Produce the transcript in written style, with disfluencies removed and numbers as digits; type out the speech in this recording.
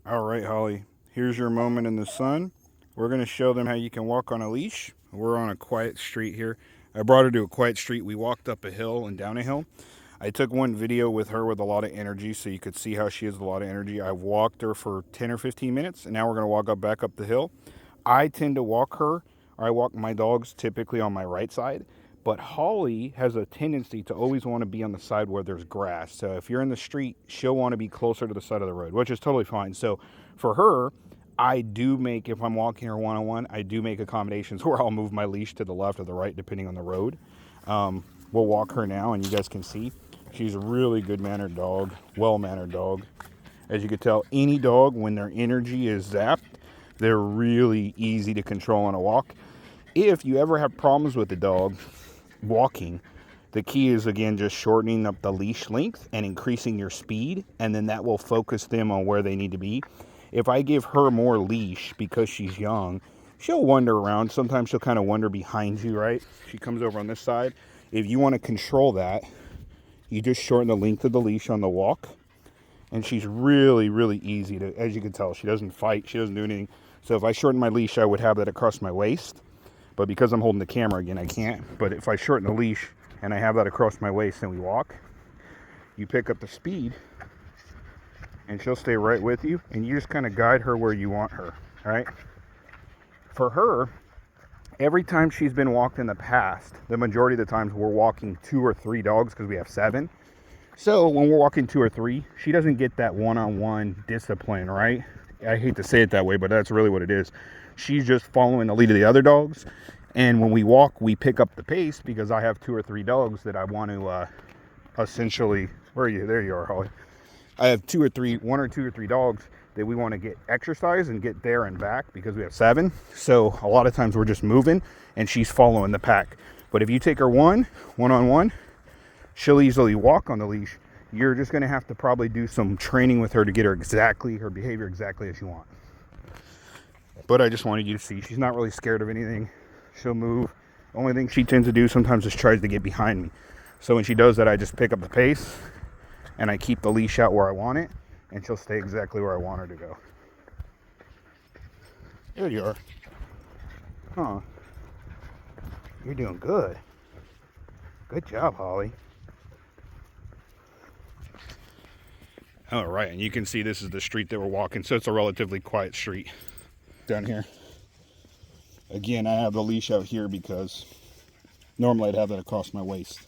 All right, Holly, here's your moment in the sun. We're going to show them how you can walk on a leash. We're on a quiet street here. I brought her to a quiet street. We walked up a hill and down a hill. I took one video with her with a lot of energy so you could see how she has a lot of energy. I've walked her for 10 or 15 minutes, and now we're going to walk back up the hill. I tend to walk her, or I walk my dogs typically on my right side, but Holly has a tendency to always want to be on the side where there's grass. So if you're in the street, she'll want to be closer to the side of the road, which is totally fine. So for her, I do make, if I'm walking her one-on-one, I do make accommodations where I'll move my leash to the left or the right depending on the road. We'll walk her now, and you guys can see she's a really good-mannered dog, well-mannered dog. As you can tell, any dog, when their energy is zapped, they're really easy to control on a walk. If you ever have problems with the dog walking, the key is, again, just shortening up the leash length and increasing your speed, and then that will focus them on where they need to be. If I give her more leash because she's young, she'll wander around. Sometimes she'll kind of wander behind you, right? She comes over on this side. If you want to control that, you just shorten the length of the leash on the walk. And she's really, really easy to, as you can tell, she doesn't fight, she doesn't do anything. So if I shorten my leash, I would have that across my waist. But because I'm holding the camera again, I can't. But if I shorten the leash and I have that across my waist and we walk, you pick up the speed and she'll stay right with you. And you just kind of guide her where you want her, right? For her, every time she's been walked in the past, the majority of the times we're walking 2 or 3 dogs because we have 7. So when we're walking 2 or 3, she doesn't get that one-on-one discipline, right? I hate to say it that way, but that's really what it is. She's just following the lead of the other dogs. And when we walk, we pick up the pace because I have 2 or 3 dogs that I want to essentially, where are you? There you are, Holly. I have 1 or 2 or 3 dogs that we want to get exercise and get there and back because we have 7. So a lot of times we're just moving and she's following the pack. But if you take her one-on-one, she'll easily walk on the leash. You're just going to have to probably do some training with her to get her behavior exactly as you want. But I just wanted you to see she's not really scared of anything. She'll move. The only thing she tends to do sometimes is tries to get behind me. So when she does that, I just pick up the pace and I keep the leash out where I want it, and she'll stay exactly where I want her to go. There you are. Huh. You're doing good. Good job, Holly. All right, and you can see this is the street that we're walking, so it's a relatively quiet street down here. Again, I have the leash out here because normally I'd have that across my waist.